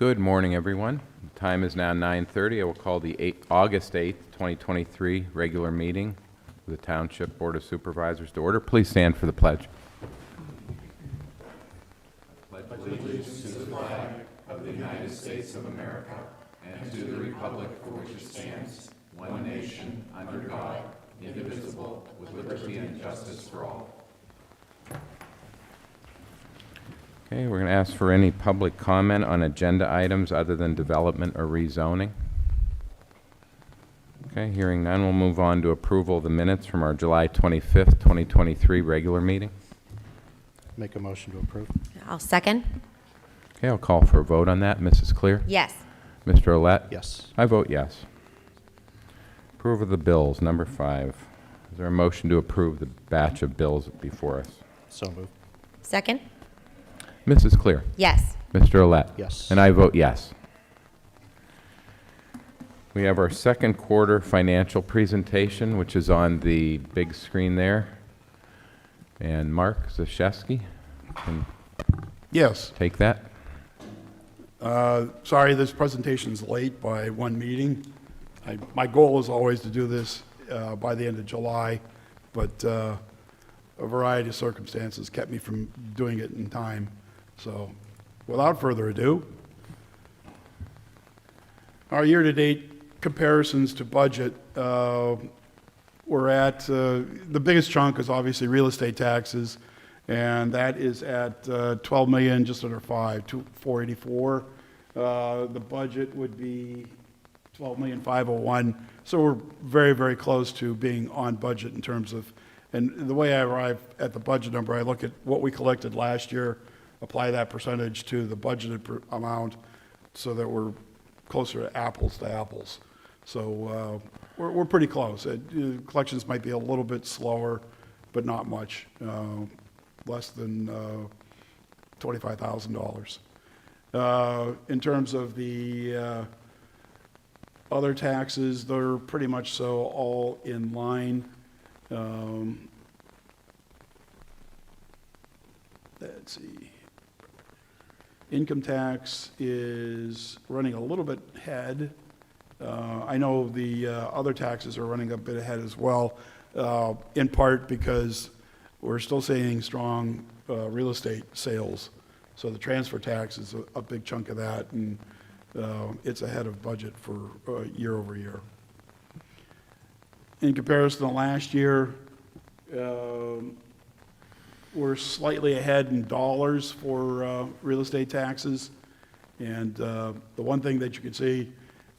Good morning, everyone. The time is now 9:30. I will call the August 8th, 2023 regular meeting of the Township Board of Supervisors to order. Please stand for the pledge. Pledge allegiance to the flag of the United States of America and to the republic for which it stands, one nation, under God, indivisible, with liberty and justice for all. Okay, we're going to ask for any public comment on agenda items other than development or rezoning. Okay, hearing none, we'll move on to approval of the minutes from our July 25th, 2023 regular meeting. Make a motion to approve. I'll second. Okay, I'll call for a vote on that. Mrs. Clear? Yes. Mr. Olet? Yes. I vote yes. Approval of the bills, number 5. Is there a motion to approve the batch of bills before us? So moved. Second. Mrs. Clear? Yes. Mr. Olet? Yes. And I vote yes. We have our second quarter financial presentation, which is on the big screen there. And Mark Zaszewski can Yes. take that. Sorry, this presentation's late by one meeting. My goal is always to do this by the end of July, but a variety of circumstances kept me from doing it in time. So, without further ado, our year-to-date comparisons to budget, we're at, the biggest chunk is obviously real estate taxes, and that is at 12 million, just under 484. The budget would be 12,501,000. So we're very, very close to being on budget in terms of, and the way I arrive at the budget number, I look at what we collected last year, apply that percentage to the budgeted amount so that we're closer to apples. So we're pretty close. Collections might be a little bit slower, but not much, less than $25,000. In terms of the other taxes, they're pretty much so all in line. Let's see. Income tax is running a little bit ahead. I know the other taxes are running a bit ahead as well, in part because we're still seeing strong real estate sales. So the transfer tax is a big chunk of that, and it's ahead of budget for year over year. In comparison to last year, we're slightly ahead in dollars for real estate taxes. And the one thing that you can see,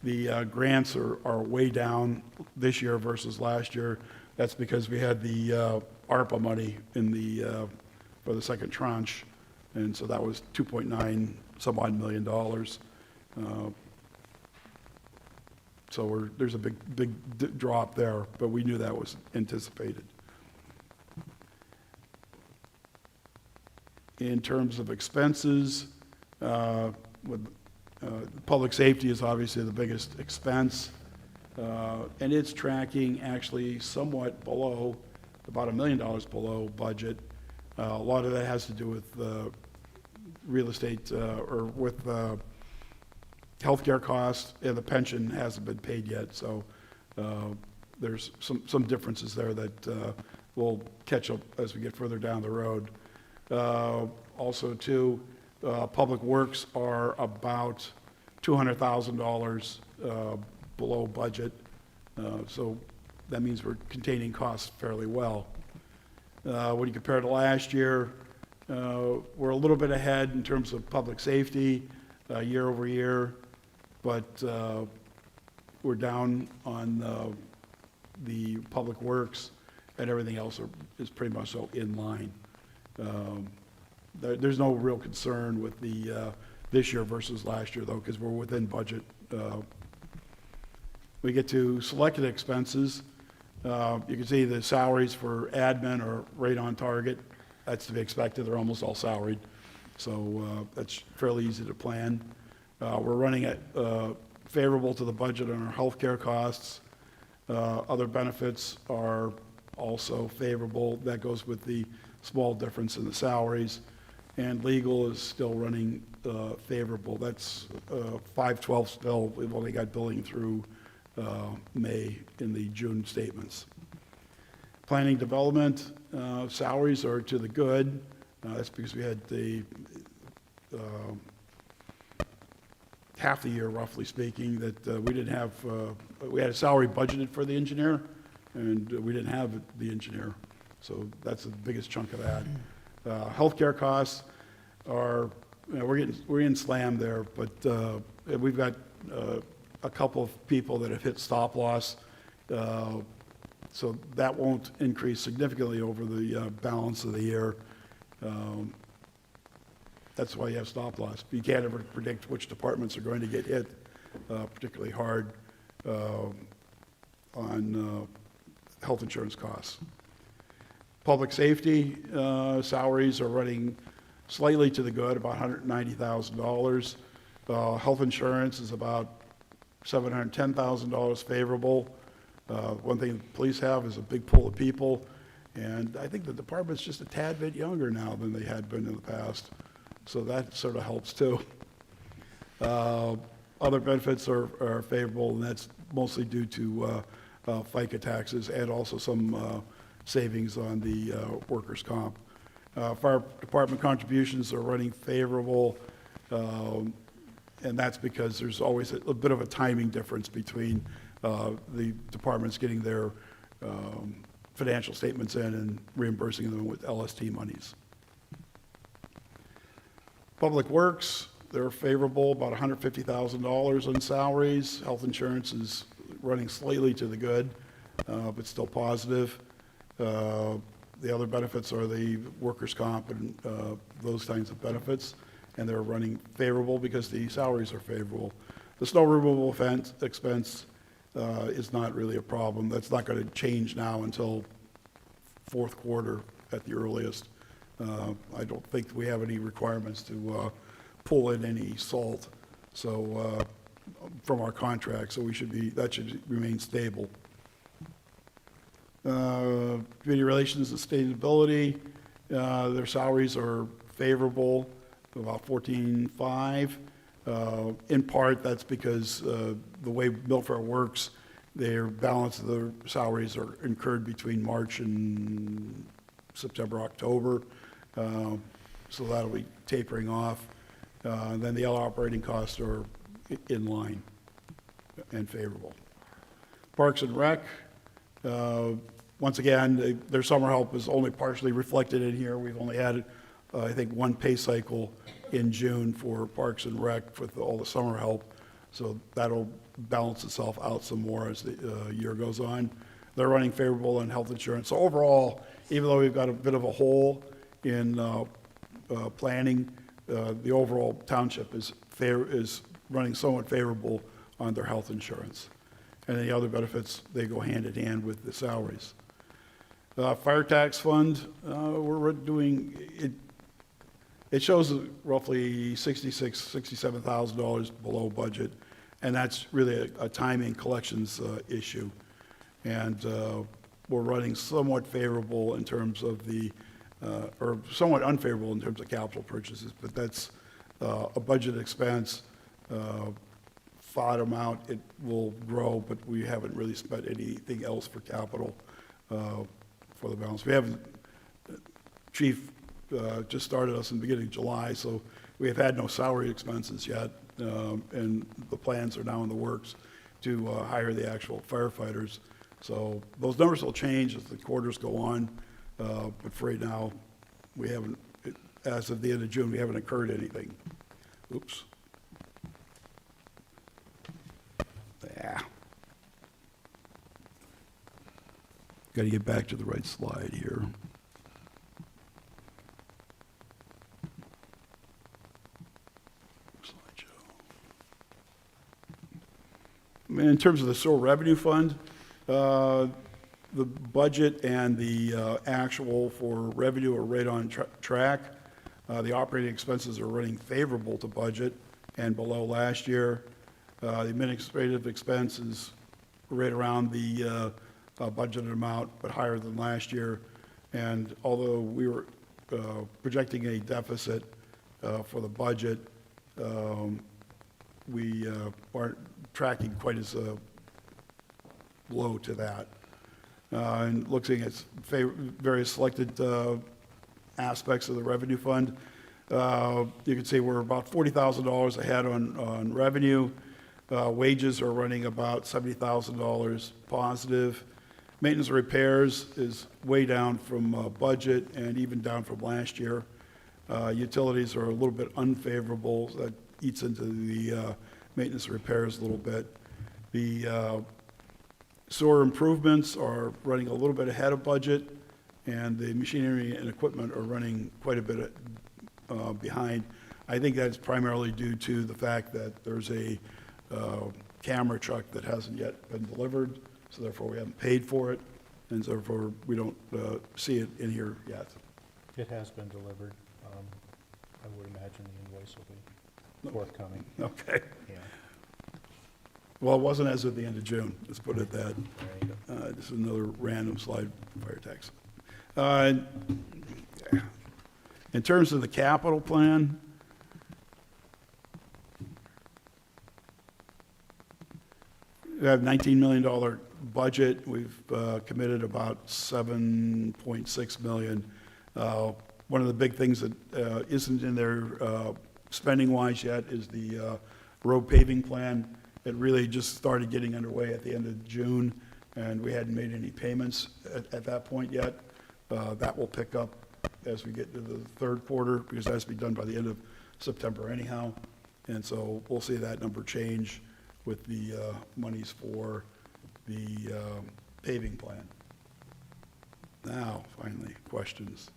the grants are way down this year versus last year. That's because we had the ARPA money in the for the second tranche. And so that was $2.9 some odd million. So there's a big drop there, but we knew that was anticipated. In terms of expenses, public safety is obviously the biggest expense, and it's tracking actually somewhat below, about $1 million below budget. A lot of that has to do with real estate or with healthcare costs, and the pension hasn't been paid yet. So there's some differences there that we'll catch up as we get further down the road. Also, too, public works are about $200,000 below budget. So that means we're containing costs fairly well. When you compare to last year, we're a little bit ahead in terms of public safety year over year, but we're down on the public works, and everything else is pretty much so in line. There's no real concern with the this year versus last year, though, because we're within budget. We get to selected expenses. You can see the salaries for admin are right on target. That's to be expected. They're almost all salaried. So that's fairly easy to plan. We're running at favorable to the budget on our healthcare costs. Other benefits are also favorable. That goes with the small difference in the salaries. and legal is still running favorable. That's 512 still. We've only got billing through May in the June statements. Planning development, salaries are to the good. That's because we had the half the year, roughly speaking, that we didn't have, we had a salary budgeted for the engineer, and we didn't have the engineer. So that's the biggest chunk of that. Healthcare costs are, we're getting slammed there, but we've got a couple of people that have hit stop loss. So that won't increase significantly over the balance of the year. That's why you have stop loss. You can't ever predict which departments are going to get hit particularly hard on health insurance costs. Public safety salaries are running slightly to the good, about $190,000. Health insurance is about $710,000 favorable. One thing the police have is a big pool of people, and I think the department's just a tad bit younger now than they had been in the past, so that sort of helps too. Other benefits are favorable, and that's mostly due to FICA taxes and also some savings on the workers' comp. Fire department contributions are running favorable, and that's because there's always a bit of a timing difference between the departments getting their financial statements in and reimbursing them with LST monies. Public Works, they're favorable, about $150,000 on salaries. Health insurance is running slightly to the good, but still positive. The other benefits are the workers' comp and those kinds of benefits, and they're running favorable because the salaries are favorable. The snow removal expense is not really a problem. That's not going to change now until fourth quarter at the earliest. I don't think we have any requirements to pull in any salt from our contract, so that should remain stable. Community relations and sustainability, their salaries are favorable, about $14,500. In part, that's because the way Millfair works, their balance of the salaries are incurred between March and September, October. So that'll be tapering off. And then the other operating costs are in line and favorable. Parks and Rec, once again, their summer help is only partially reflected in here. We've only had, I think, one pay cycle in June for Parks and Rec with all the summer help. So that'll balance itself out some more as the year goes on. They're running favorable on health insurance. So overall, even though we've got a bit of a hole in planning, the overall township is running somewhat favorable on their health insurance. And the other benefits, they go hand in hand with the salaries. Fire tax fund, we're doing, it shows roughly $67,000 below budget, and that's really a timing collections issue. And we're running somewhat favorable in terms of or somewhat unfavorable in terms of capital purchases, but that's a budget expense. Thought amount, it will grow, but we haven't really spent anything else for capital for the balance. We haven't, Chief just started us in the beginning of July, so we have had no salary expenses yet, and the plans are now in the works to hire the actual firefighters. So those numbers will change as the quarters go on, but for right now, we haven't, as of the end of June, we haven't incurred anything. Oops. Yeah. Got to get back to the right slide here. In terms of the sewer revenue fund, the budget and the actual for revenue are right on track. The operating expenses are running favorable to budget and below last year. The administrative expense is right around the budgeted amount, but higher than last year. And although we were projecting a deficit for the budget. We aren't tracking quite as low to that. And looking at various selected aspects of the revenue fund, you can see we're about $40,000 ahead on revenue. Wages are running about $70,000 positive. Maintenance and repairs is way down from budget and even down from last year. Utilities are a little bit unfavorable. So that eats into the maintenance and repairs a little bit. The sewer improvements are running a little bit ahead of budget, and the machinery and equipment are running quite a bit behind. I think that's primarily due to the fact that there's a camera truck that hasn't yet been delivered, so therefore we haven't paid for it, and therefore we don't see it in here yet. It has been delivered. I would imagine the invoice will be forthcoming. Okay. Yeah. Well, it wasn't as of the end of June, let's put it that. Right. This is another random slide, fire tax. In terms of the capital plan, we have $19 million budget. We've committed about $7.6 million. One of the big things that isn't in there spending-wise yet is the road paving plan. It really just started getting underway at the end of June, and we hadn't made any payments at that point yet. That will pick up as we get to the third quarter, because that has to be done by the end of September anyhow. And so we'll see that number change with the monies for the paving plan. Now, finally, questions.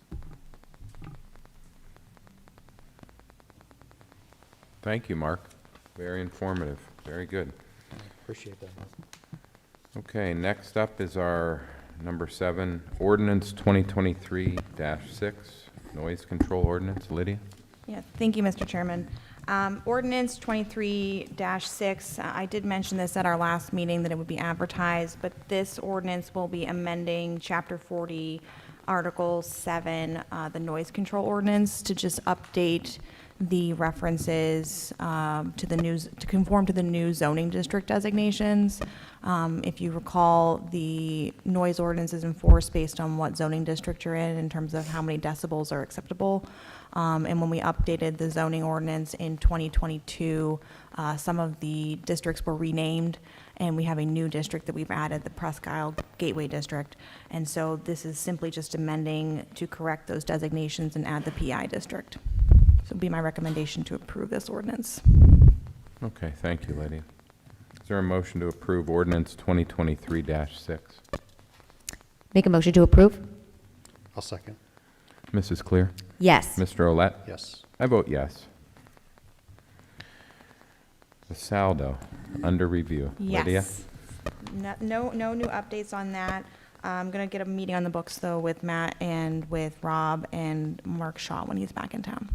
Thank you, Mark. Very informative. Very good. Appreciate that, Mark. Okay, next up is our number 7, Ordinance 2023-6, Noise Control Ordinance. Lydia? Yeah, thank you, Mr. Chairman. Ordinance 23-6, I did mention this at our last meeting that it would be advertised, but this ordinance will be amending Chapter 40, Article 7, the noise control ordinance, to just update the references to the new, to conform to the new zoning district designations. If you recall, the noise ordinance is enforced based on what zoning district you're in terms of how many decibels are acceptable. And when we updated the zoning ordinance in 2022, some of the districts were renamed, and we have a new district that we've added, the Presque Isle Gateway District. And so this is simply just amending to correct those designations and add the PI district. So it would be my recommendation to approve this ordinance. Okay, thank you, Lydia. Is there a motion to approve Ordinance 2023-6? Make a motion to approve? I'll second. Mrs. Clear? Yes. Mr. Olet? Yes. I vote yes. The saldo, under review. Lydia? Yes. No new updates on that. I'm going to get a meeting on the books, though, with Matt and with Rob and Mark Shaw when he's back in town.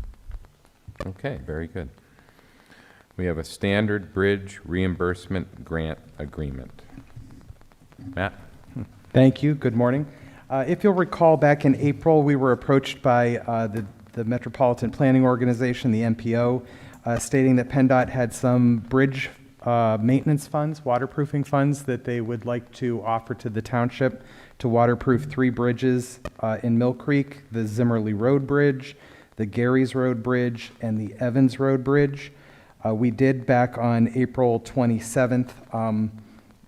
Okay, very good. We have a standard bridge reimbursement grant agreement. Matt? Thank you. Good morning. If you'll recall, back in April, we were approached by the Metropolitan Planning Organization, the MPO, stating that PennDOT had some bridge maintenance funds, waterproofing funds, that they would like to offer to the township to waterproof 3 bridges in Millcreek: the Zimmerly Road Bridge, the Gary's Road Bridge, and the Evans Road Bridge. We did, back on April 27th,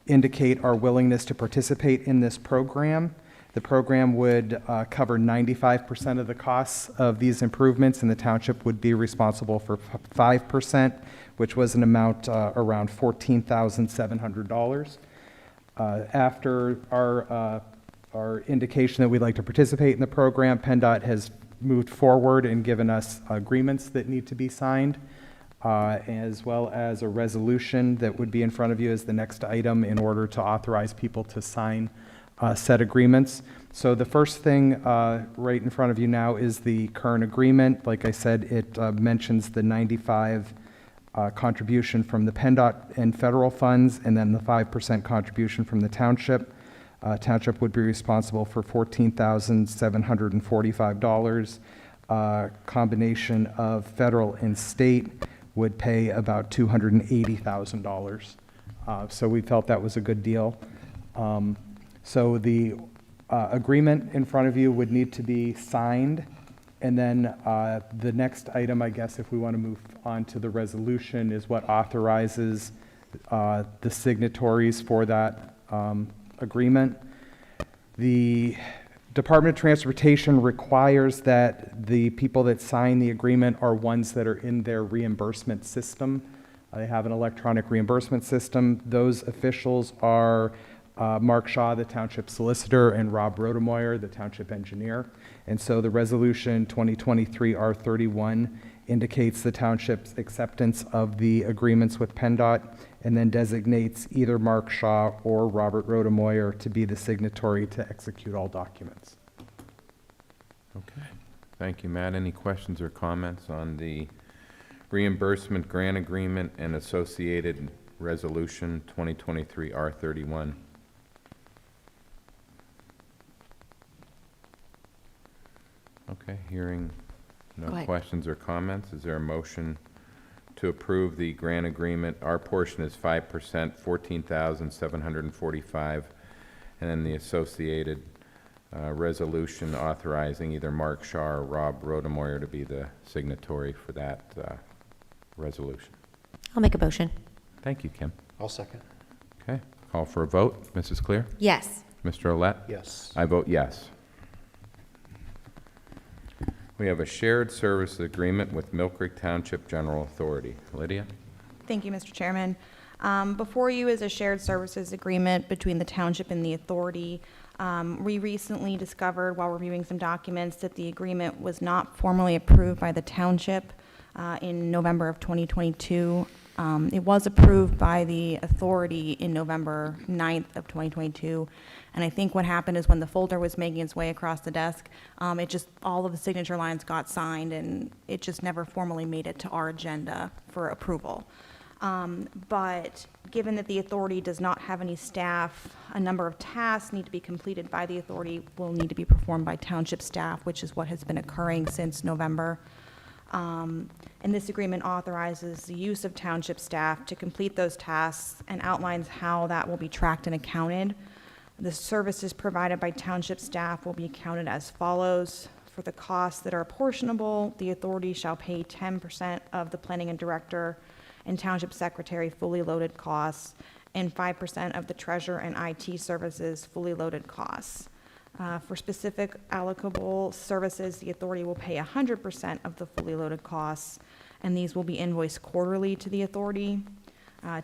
indicate our willingness to participate in this program. The program would cover 95% of the costs of these improvements, and the township would be responsible for 5%, which was an amount around $14,700. After our indication that we'd like to participate in the program, PennDOT has moved forward and given us agreements that need to be signed, as well as a resolution that would be in front of you as the next item in order to authorize people to sign said agreements. So the first thing right in front of you now is the current agreement. Like I said, it mentions the 95 contribution from the PennDOT and federal funds, and then the 5% contribution from the township. Township would be responsible for $14,745. Combination of federal and state would pay about $280,000. So we felt that was a good deal. So the agreement in front of you would need to be signed. And then the next item, I guess, if we want to move on to the resolution, is what authorizes the signatories for that agreement. The Department of Transportation requires that the people that sign the agreement are ones that are in their reimbursement system. They have an electronic reimbursement system. Those officials are Mark Shaw, the township solicitor, and Rob Rodemoyer, the township engineer. And so the resolution 2023 R31 indicates the township's acceptance of the agreements with PennDOT and then designates either Mark Shaw or Robert Rodemoyer to be the signatory to execute all documents. Okay. Thank you, Matt. Any questions or comments on the reimbursement grant agreement and associated resolution 2023 R31? Okay, hearing no Go ahead. questions or comments, is there a motion to approve the grant agreement? Our portion is 5%, $14,745, and then the associated resolution authorizing either Mark Shaw or Rob Rodemoyer to be the signatory for that resolution. I'll make a motion. Thank you, Kim. I'll second. Okay, call for a vote. Mrs. Clear? Yes. Mr. Olet? Yes. I vote yes. We have a shared services agreement with Millcreek Township General Authority. Lydia? Thank you, Mr. Chairman. Before you is a shared services agreement between the township and the authority. We recently discovered while reviewing some documents that the agreement was not formally approved by the township in November of 2022. It was approved by the authority in November 9th of 2022. And I think what happened is when the folder was making its way across the desk, all of the signature lines got signed and it just never formally made it to our agenda for approval. But given that the authority does not have any staff, a number of tasks need to be completed by the authority will need to be performed by township staff, which is what has been occurring since November. And this agreement authorizes the use of township staff to complete those tasks and outlines how that will be tracked and accounted. The services provided by township staff will be accounted as follows. For the costs that are apportionable, the authority shall pay 10% of the planning and director and township secretary fully loaded costs and 5% of the treasurer and IT services fully loaded costs. For specific allocable services, the authority will pay 100% of the fully loaded costs, and these will be invoiced quarterly to the authority.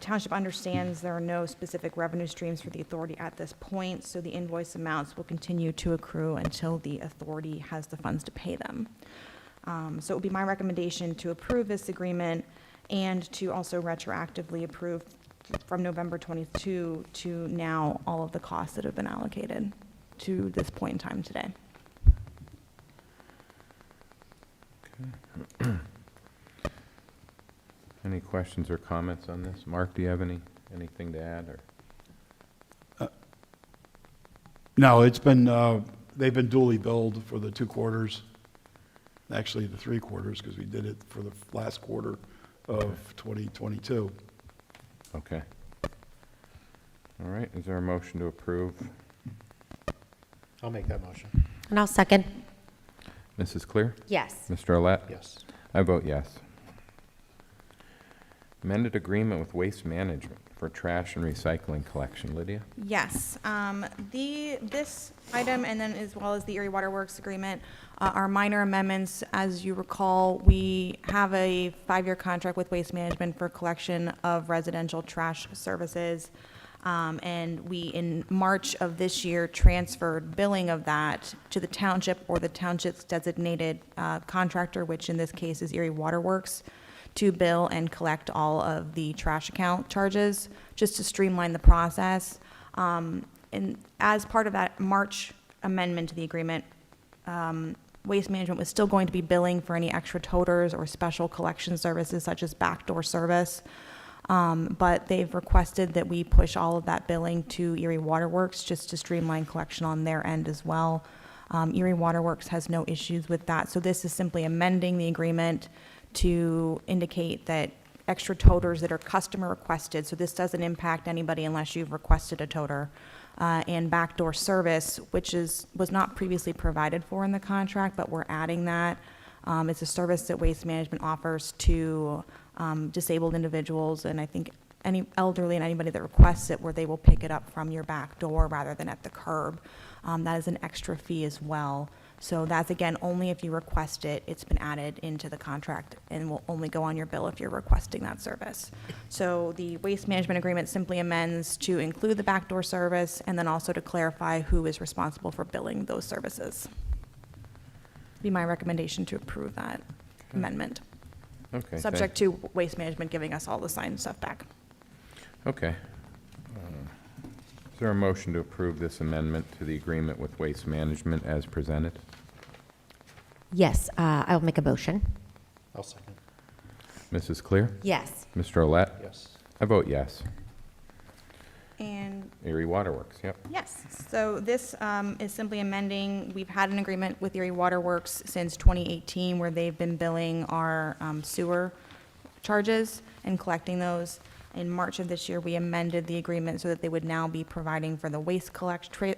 Township understands there are no specific revenue streams for the authority at this point, so the invoice amounts will continue to accrue until the authority has the funds to pay them. So it would be my recommendation to approve this agreement and to also retroactively approve from November 22 to now all of the costs that have been allocated to this point in time today. Any questions or comments on this? Mark, do you have anything to add? Or No, they've been duly billed for the 2 quarters, actually the 3 quarters, because we did it for the last quarter of 2022. Okay. All right, is there a motion to approve? I'll make that motion. And I'll second. Mrs. Clear? Yes. Mr. Olet? Yes. I vote yes. Amended agreement with Waste Management for trash and recycling collection. Lydia? Yes, this item and then as well as the Erie Waterworks agreement are minor amendments. As you recall, we have a 5-year contract with Waste Management for collection of residential trash services. And we, in March of this year, transferred billing of that to the township or the township's designated contractor, which in this case is Erie Waterworks, to bill and collect all of the trash account charges, just to streamline the process. And as part of that March amendment to the agreement, Waste Management was still going to be billing for any extra toters or special collection services such as backdoor service. But they've requested that we push all of that billing to Erie Waterworks just to streamline collection on their end as well. Erie Waterworks has no issues with that, so this is simply amending the agreement to indicate that extra toters that are customer requested, so this doesn't impact anybody unless you've requested a toter, and backdoor service, which was not previously provided for in the contract, but we're adding that. It's a service that Waste Management offers to disabled individuals, and I think any elderly and anybody that requests it, where they will pick it up from your back door rather than at the curb. That is an extra fee as well. So that's, again, only if you request it. It's been added into the contract and will only go on your bill if you're requesting that service. So the waste management agreement simply amends to include the backdoor service and then also to clarify who is responsible for billing those services. Be my recommendation to approve that amendment, Okay. subject to waste management giving us all the signed stuff back. Okay. Is there a motion to approve this amendment to the agreement with Waste Management as presented? Yes, I'll make a motion. I'll second. Mrs. Clear? Yes. Mr. Olet? Yes. I vote yes. And Erie Waterworks, yep. yes, so this is simply amending, we've had an agreement with Erie Waterworks since 2018 where they've been billing our sewer charges and collecting those. In March of this year, we amended the agreement so that they would now be providing for the waste collection,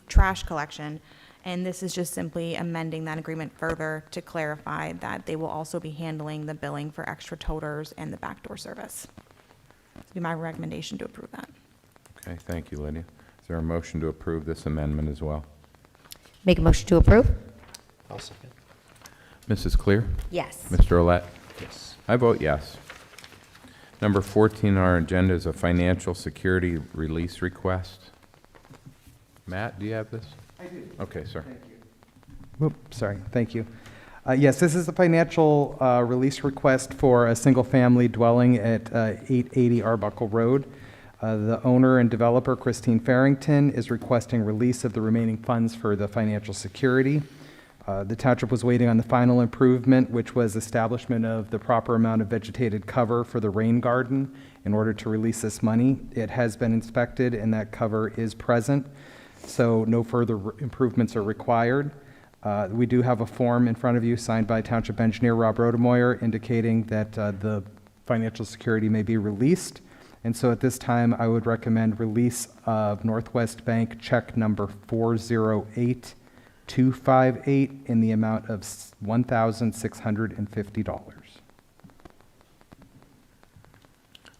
trash collection. And this is just simply amending that agreement further to clarify that they will also be handling the billing for extra toters and the backdoor service. It'd be my recommendation to approve that. Okay, thank you, Lydia. Is there a motion to approve this amendment as well? Make a motion to approve? I'll second. Mrs. Clear? Yes. Mr. Olet? Yes. I vote yes. Number 14 on our agenda is a financial security release request. Matt, do you have this? I do. Okay, sir. Sorry, thank you. Yes, this is the financial release request for a single-family dwelling at 880 Arbuckle Road. The owner and developer, Christine Farrington, is requesting release of the remaining funds for the financial security. The township was waiting on the final improvement, which was establishment of the proper amount of vegetated cover for the rain garden in order to release this money. It has been inspected and that cover is present, so no further improvements are required. We do have a form in front of you signed by Township Engineer Rob Rodemoyer indicating that the financial security may be released. And so at this time, I would recommend release of Northwest Bank check number 408258 in the amount of $1,650.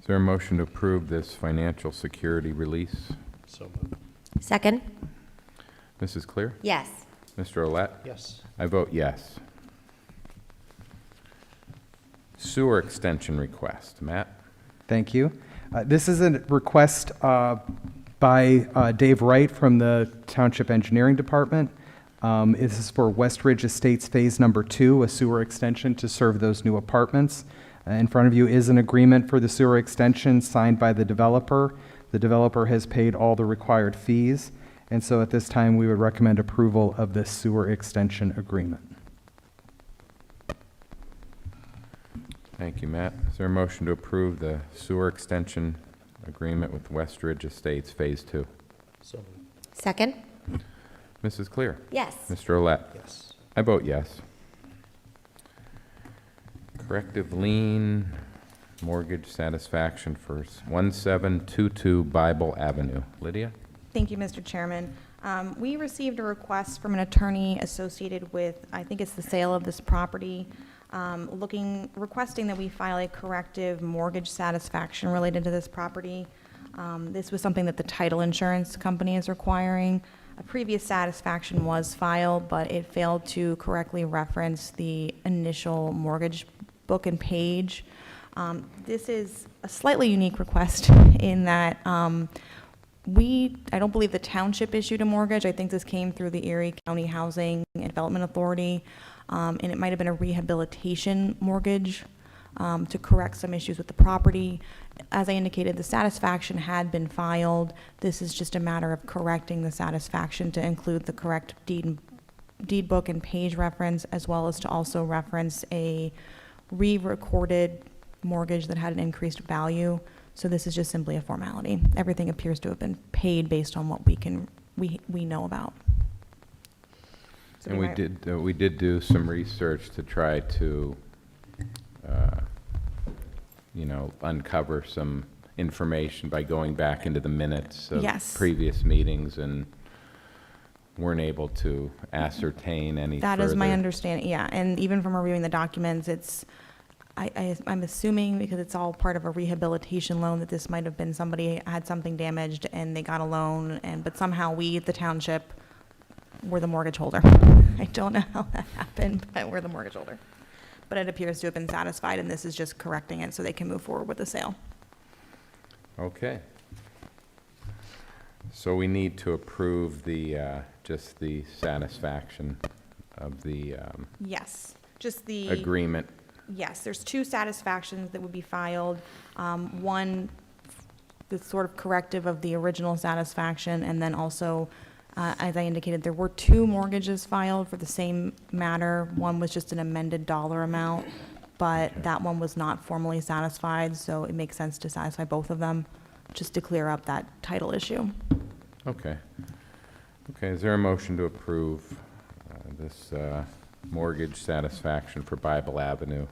Is there a motion to approve this financial security release? So moved. Second? Mrs. Clear? Yes. Mr. Olet? Yes. I vote yes. Sewer extension request. Matt? Thank you. This is a request by Dave Wright from the Township Engineering Department. This is for West Ridge Estates Phase Number 2, a sewer extension to serve those new apartments. In front of you is an agreement for the sewer extension signed by the developer. The developer has paid all the required fees, and so at this time, we would recommend approval of this sewer extension agreement. Thank you, Matt. Is there a motion to approve the sewer extension agreement with West Ridge Estates Phase 2? So moved. Second? Mrs. Clear? Yes. Mr. Olet? Yes. I vote yes. Corrective lien mortgage satisfaction for 1722 Bible Avenue. Lydia? Thank you, Mr. Chairman. We received a request from an attorney associated with, I think it's the sale of this property, requesting that we file a corrective mortgage satisfaction related to this property. This was something that the title insurance company is requiring. A previous satisfaction was filed, but it failed to correctly reference the initial mortgage book and page. This is a slightly unique request in that I don't believe the township issued a mortgage. I think this came through the Erie County Housing and Development Authority, and it might have been a rehabilitation mortgage to correct some issues with the property. As I indicated, the satisfaction had been filed. This is just a matter of correcting the satisfaction to include the correct deed book and page reference, as well as to also reference a re-recorded mortgage that had an increased value. So this is just simply a formality. Everything appears to have been paid based on what we know about. So And might- we did do some research to try to, uncover some information by going back into the minutes of Yes. previous meetings, and weren't able to ascertain any That is my further- understanding, yeah. And even from reviewing the documents, I'm assuming, because it's all part of a rehabilitation loan, that this might have been somebody had something damaged and they got a loan, but somehow we, the township, were the mortgage holder. I don't know how that happened, but we're the mortgage holder. But it appears to have been satisfied, and this is just correcting it so they can move forward with the sale. Okay. So we need to approve just the satisfaction of the Yes, just the. agreement. Yes, there's two satisfactions that would be filed. One that's sort of corrective of the original satisfaction, and then also, as I indicated, there were two mortgages filed for the same matter. One was just an amended dollar amount, but that one was not formally satisfied, so it makes sense to satisfy both of them, just to clear up that title issue. Okay. Okay, is there a motion to approve this mortgage satisfaction for Bible Avenue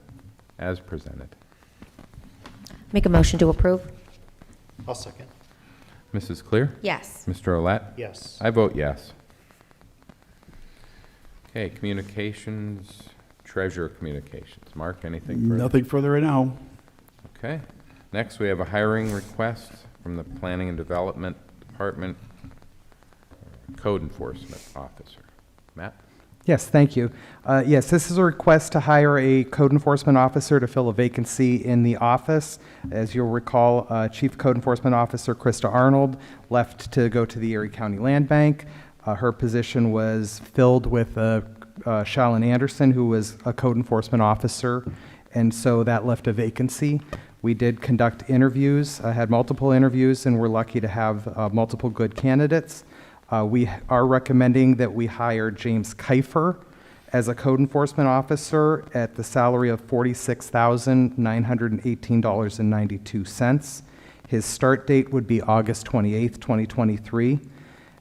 as presented? Make a motion to approve? I'll second. Mrs. Clear? Yes. Mr. Olet? Yes. I vote yes. Okay, communications, treasurer communications. Mark, anything further? Nothing further right now. Okay. Next, we have a hiring request from the Planning and Development Department, Code Enforcement Officer. Matt? Yes, thank you. Yes, this is a request to hire a code enforcement officer to fill a vacancy in the office. As you'll recall, Chief Code Enforcement Officer Krista Arnold left to go to the Erie County Land Bank. Her position was filled with Shalyn Anderson, who was a code enforcement officer, and so that left a vacancy. We did conduct interviews, had multiple interviews, and we're lucky to have multiple good candidates. We are recommending that we hire James Kiefer as a code enforcement officer at the salary of $46,918.92. His start date would be August 28th, 2023.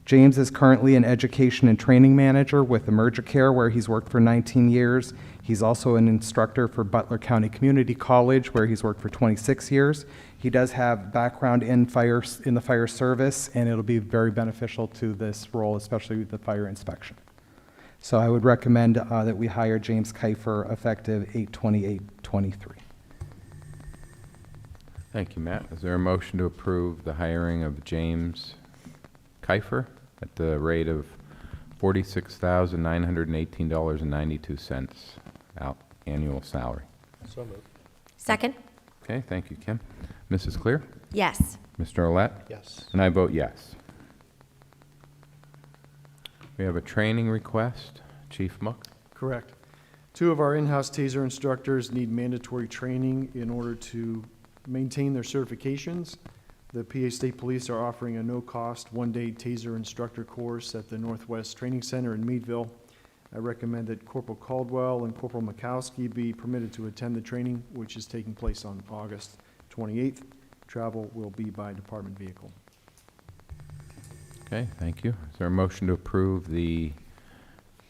James is currently an education and training manager with EmergiCare, where he's worked for 19 years. He's also an instructor for Butler County Community College, where he's worked for 26 years. He does have background in the fire service, and it'll be very beneficial to this role, especially with the fire inspection. So I would recommend that we hire James Kiefer effective 8/28/23. Thank you, Matt. Is there a motion to approve the hiring of James Kiefer at the rate of $46,918.92 annual salary? So moved. Second? Okay, thank you, Kim. Mrs. Clear? Yes. Mr. Olet? Yes. And I vote yes. We have a training request. Chief Mook? Correct. Two of our in-house TASER instructors need mandatory training in order to maintain their certifications. The PA State Police are offering a no-cost one-day TASER instructor course at the Northwest Training Center in Meadville. I recommend that Corporal Caldwell and Corporal Mikowski be permitted to attend the training, which is taking place on August 28th. Travel will be by department vehicle. Okay, thank you. Is there a motion to approve the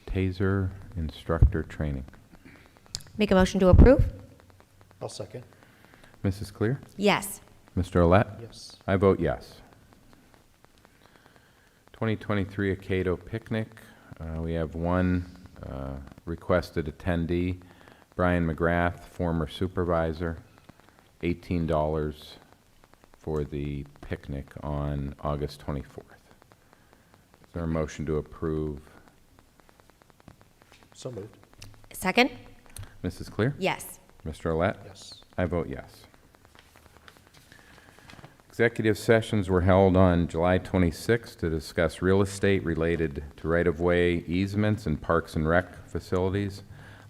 TASER instructor training? Make a motion to approve? I'll second. Mrs. Clear? Yes. Mr. Olet? Yes. I vote yes. 2023 Acado Picnic. We have one requested attendee, Brian McGrath, former supervisor, $18 for the picnic on August 24th. Is there a motion to approve? So moved. Second? Mrs. Clear? Yes. Mr. Olet? Yes. I vote yes. Executive sessions were held on July 26 to discuss real estate related to right-of-way easements and parks and rec facilities,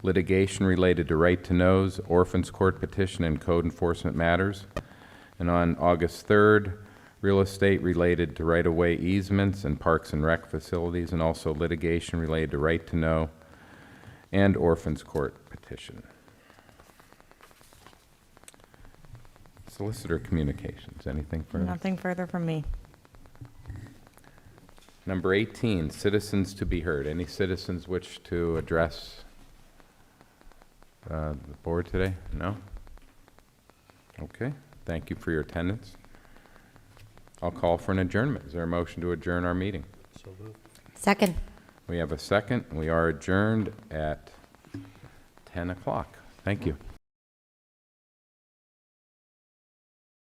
litigation related to right-to-knows, orphans court petition, and code enforcement matters. And on August 3rd, real estate related to right-of-way easements and parks and rec facilities, and also litigation related to right-to-know and orphans court petition. Solicitor communications, anything further? Nothing further from me. Number 18, citizens to be heard. Any citizens wish to address the board today? No? Okay, thank you for your attendance. I'll call for an adjournment. Is there a motion to adjourn our meeting? So moved. Second. We have a second. We are adjourned at 10 o'clock. Thank you.